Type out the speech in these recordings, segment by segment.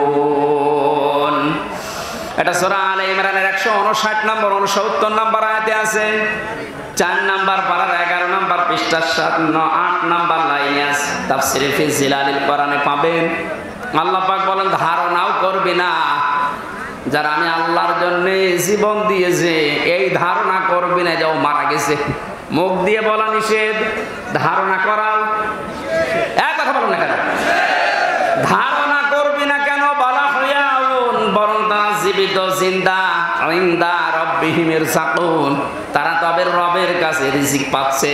ইউরযাকুন। এটা সূরা আলে ইমরানের 159 নম্বর 69 নম্বর আয়াতে আছে। 4 নম্বর পারার 11 নম্বর পৃষ্ঠা 8 নম্বর লাইনে আছে। তাফসীরে ফি জিলালিল কোরআনে পাবেন। আল্লাহ পাক বলেন ধারণাও করবে না যারা আমি আল্লাহর জন্য জীবন দিয়েছে, এই ধারণা করবে না যে ও মারা গেছে। মুখ দিয়ে বলা নিষেধ, ধারণা করাও এক কথা বলো না কেন? ধারণা করবি না কেন? বলা হইয়াউন, বরং তারা জীবিত জিন্দা ইনদা রাব্বিহিম ইরযাকুন, তারা তবে রবের কাছে রিজিক পাচ্ছে।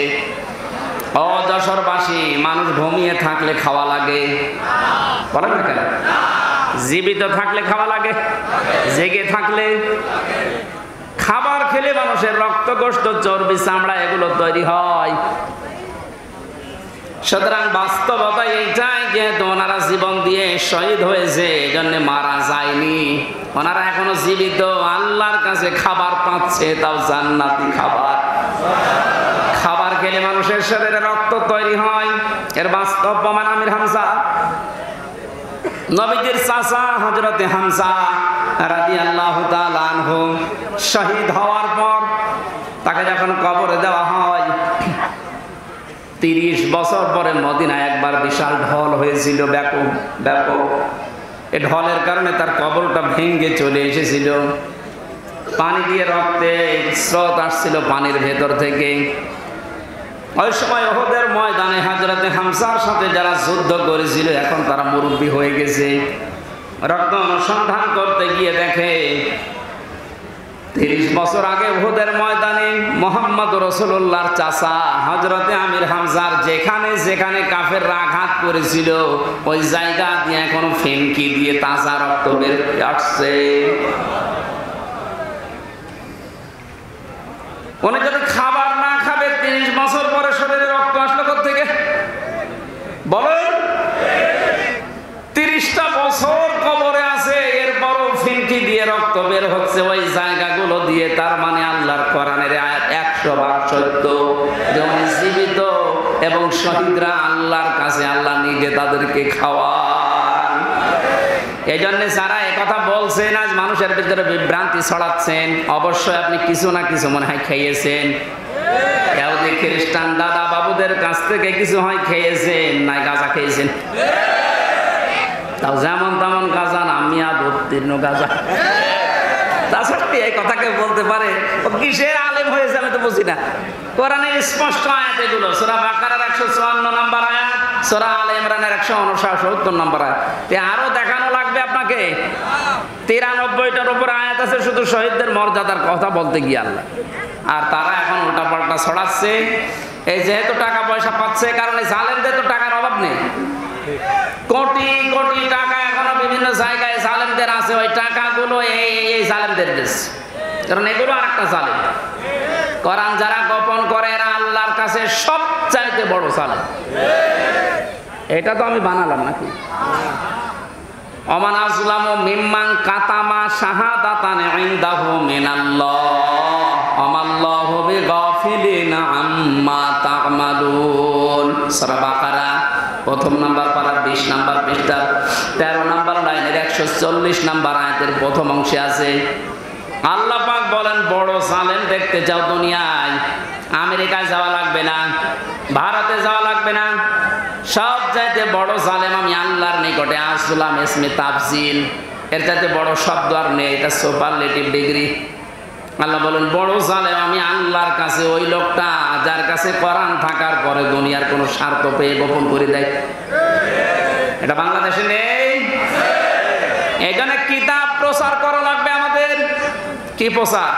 ও যশোরবাসী, মানুষ ঘুমিয়ে থাকলে খাওয়া লাগে, বলেন না কেন? জীবিত থাকলে খাওয়া লাগে, জেগে থাকলে খাবার খেলে মানুষের রক্ত গোশত চর্বি চামড়া এগুলো তৈরি হয়। সুতরাং বাস্তবতা এইটাই, যেহেতু ওনারা জীবন দিয়ে শহীদ হয়েছে, এই জন্য মারা যায়নি, ওনারা এখনো জীবিত, আল্লাহর কাছে খাবার পাচ্ছে, তাও জান্নাতি খাবার। খাবার খেলে মানুষের শরীরে রক্ত তৈরি হয়, এর বাস্তব প্রমাণ আমির হামজা, নবীজির চাচা হযরতে হামজা রাদিয়াল্লাহু তাআলা আনহু শহীদ হওয়ার পর তাকে যখন কবরে দেওয়া হয়, 30 বছর পরে মদিনায় একবার বিশাল ঢল হয়েছিল, ব্যাপক। এই ঢলের কারণে তার কবরটা ভেঙে চলে এসেছিল, পানি দিয়ে রক্তে স্রোত আসছিল পানির ভেতর থেকে। ওই সময় উহুদের ময়দানে হযরতে হামজার সাথে যারা যুদ্ধ করেছিল, এখন তারা মুরব্বী হয়ে গেছে। রক্ত অনুসন্ধান করতে গিয়ে দেখে 30 বছর আগে উহুদের ময়দানে মুহাম্মদ রাসূলুল্লাহর চাচা হযরতে আমির হামজার যেখানে যেখানে কাফেররা আঘাত করেছিল, ওই জায়গা দিয়ে এখনো ফেনকি দিয়ে তাজা রক্ত বের হয়ে আসছে। উনি যদি খাবার না খাবে, 30 বছর পরে শরীরে রক্ত আসলো কোথা থেকে বলেন? 30টা বছর কবরে আছে, এরপরও ফিনকি দিয়ে রক্ত বের হচ্ছে ওই জায়গাগুলো দিয়ে। তার মানে আল্লাহর কোরআনের আয়াত 100 ভাগ সত্য, যেমন জীবিত এবং শহীদরা আল্লাহর কাছে আল্লাহ নিজে তাদেরকে খাওয়ান। এই জন্য যারা একথা বলছেন, আজ মানুষের ভিতরে বিভ্রান্তি ছড়াচ্ছেন, অবশ্যই আপনি কিছু না কিছু মনে হয় খেয়েছেন। ইহুদি খ্রিস্টান দাদা বাবুদের কাছ থেকে কিছু হয় খেয়েছেন, নাই গাঁজা খেয়েছেন, তাও যেমন তেমন গাঁজা না, মিয়াদ উত্তীর্ণ গাঁজা। তাছাড়া এই কথাকে বলতে পারে ও কিসের আলেম হয়েছে আমি তো বুঝি না। কোরআনের স্পষ্ট আয়াত এগুলো, সূরা বাকারার 154 নম্বর আয়াত, সূরা আলে ইমরানের 169 নম্বর আয়াত। আরো দেখানো লাগবে আপনাকে, 93টার উপর আয়াত আছে শুধু শহীদদের মর্যাদার কথা বলতে গিয়ে আল্লাহ। আর তারা এখন উল্টা পাল্টা ছড়াচ্ছে। এই যেহেতু টাকা পয়সা পাচ্ছে, কারণ এই জালেমদের তো টাকার অভাব নেই, কোটি কোটি টাকা এখনো বিভিন্ন জায়গায় জালেমদের আছে। ওই টাকাগুলো এই জালেমদের দেশ, কারণ এগুলো আর একটা জালেম। কোরআন যারা গোপন করে এরা আল্লাহর কাছে সবচাইতে বড় জালেম। এটা তো আমি বানালাম নাকি? ওমান আযলামু মিম্মান কাতামা শাহাদাতান ইনদাহু মিনাল্লাহ আমাল্লাহু বিগাফিলিন আম্মা তা'মালুন। সূরা বাকারা 1 নম্বর পারার 20 নম্বর পৃষ্ঠার 13 নম্বর লাইনের 140 নম্বর আয়াতের প্রথম অংশে আছে। আল্লাহ পাক বলেন, বড় জালেম দেখতে চাও দুনিয়ায়, আমেরিকায় যাওয়া লাগবে না, ভারতে যাওয়া লাগবে না, সব চাইতে বড় জালেম আমি আল্লাহর নিকটে। আসলাম ইসমে তাফজিল, এর চাইতে বড় শব্দ আর নেই, এটা সুপারলেটিভ ডিগ্রি। আল্লাহ বলেন বড় জালেম আমি আল্লাহর কাছে ওই লোকটা যার কাছে কোরআন থাকার পরে দুনিয়ার কোনো স্বার্থ পেয়ে গোপন করে দেয়। এটা বাংলাদেশে নেই। এখানে কিতাব প্রচার করা লাগবে আমাদের। কি প্রচার?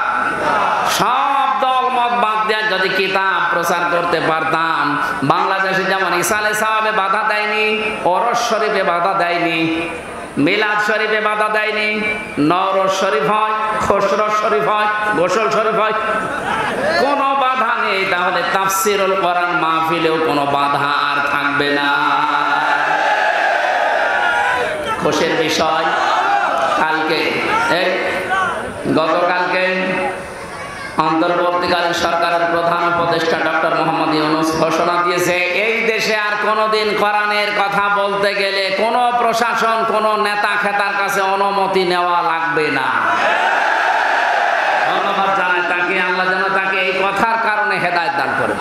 সব দল মত বাদ দিয়ে যদি কিতাব প্রচার করতে পারতাম, বাংলাদেশে যেমন ইসালে সাহাবে বাধা দেয়নি, ওরস শরীফে বাধা দেয়নি, মিলাদ শরীফে বাধা দেয়নি, নওরোজ শরীফ হয়, খসরত শরীফ হয়, গোসল শরীফ হয়, কোনো বাধা নেই, তাহলে তাফসিরুল কোরআন মাহফিলেও কোনো বাধা আর থাকবে না। খুশির বিষয়, কালকে গতকালকে অন্তর্বর্তীকালীন সরকারের প্রধান উপদেষ্টা ডক্টর মোহাম্মদ ইউনূস ঘোষণা দিয়েছে, এই দেশে আর কোনোদিন কোরআনের কথা বলতে গেলে কোনো প্রশাসন, কোনো নেতা খেতার কাছে অনুমতি নেওয়া লাগবে না। ধন্যবাদ জানাই তাকে, আল্লাহ যেন তাকে এই কথার কারণে হেদায়েত দান করে।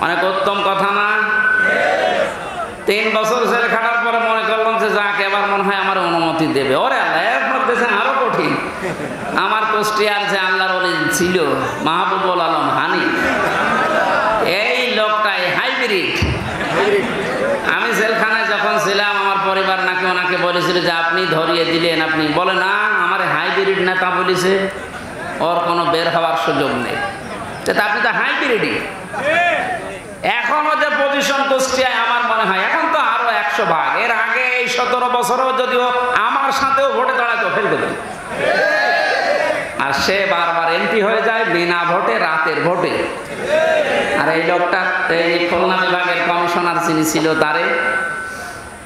অনেক উত্তম কথা না? 3 বছর জেল খাটার পরে মনে করলাম যে যাক, এবার মনে হয় আমার অনুমতি দেবে। ওরে আল্লাহ, এরপর দেশে আরো কঠিন। আমার কুষ্টিয়ার যে আল্লাহর ওলি ছিল মাহবুবুল আলম হানি, এই লোকটাই হাইব্রিড। আমি জেলখানায় যখন ছিলাম, আমার পরিবার নাকি ওনাকে বলেছিল যে আপনি ধরিয়ে দিলেন, আপনি বলে না আমার হাইব্রিড নেতা বলেছে, ওর কোনো বের হওয়ার সুযোগ নেই। আপনি তো হাইব্রিডই। এখনো যে পজিশন কুষ্টিয়ায়, আমার মনে হয় এখন তো আরো 100 ভাগ। এর আগে এই 17 বছরও যদিও আমার সাথেও ভোটে দাঁড়াতো, ফেল করে। আর সে বারবার এমপি হয়ে যায় বিনা ভোটে, রাতের ভোটে। আর এই লোকটা এই খুলনা বিভাগের কমিশনার যিনি ছিল,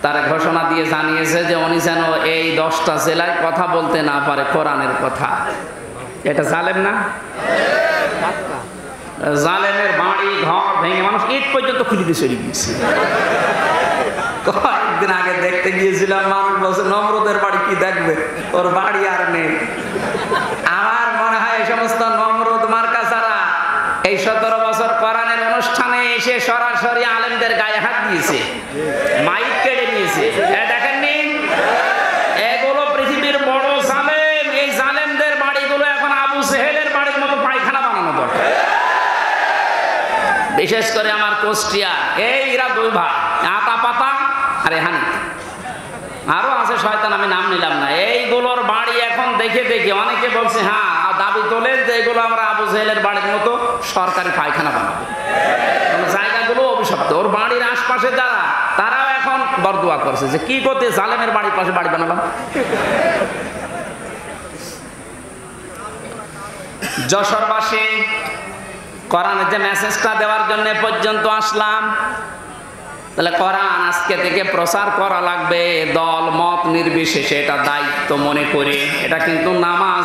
তারে ঘোষণা দিয়ে জানিয়েছে যে উনি যেন এই 10টা জেলায় কথা বলতে না পারে কোরআনের কথা। এটা জালেম না? জালেমের বাড়ি ঘর ভেঙে মানুষ ইট পর্যন্ত খুঁজে দিয়ে চলে গিয়েছে। কয়েকদিন আগে দেখতে গিয়েছিলাম, মানুষ বলছে নমরুদের বাড়ি কি দেখবে, ওর বাড়ি আর নেই। আমার মনে হয় এই সমস্ত নমরুদ মার্কা ছাড়া এই 17 বছর কোরআনের অনুষ্ঠানে এসে সরাসরি আলেমদের গায়ে হাত দিয়েছে, মাইক কেড়ে নিয়েছে। দেখেননি, এগুলো পৃথিবীর বড় জালেম। এই জালেমদের বাড়িগুলো এখন আবু সেহেলের বাড়ির মতো পায়খানা বানানো দরকার। বিশেষ করে আমার কুষ্টিয়া, এরা 2 ভাই, আতা পাতা আর হানি। আরো আছে শয়তান, আমি নাম নিলাম না। এইগুলোর বাড়ি এখন দেখে দেখে অনেকে বলছে, হ্যাঁ দাবি তোলেন যে এগুলো আমরা আবু জেহেলের বাড়ির মতো সরকারি পায়খানা বানাবো। জায়গাগুলো অভিশপ্ত। ওর বাড়ির আশপাশে যারা, তারাও এখন বরদোয়া করছে যে কি করতে জালেমের বাড়ির পাশে বাড়ি বানালাম। যশোরবাসী, কোরআনের যে মেসেজটা দেওয়ার জন্য পর্যন্ত আসলাম, তাহলে কোরআন আজকে থেকে প্রচার করা লাগবে, দল মত নির্বিশেষে। এটা দায়িত্ব মনে করে। এটা কিন্তু নামাজ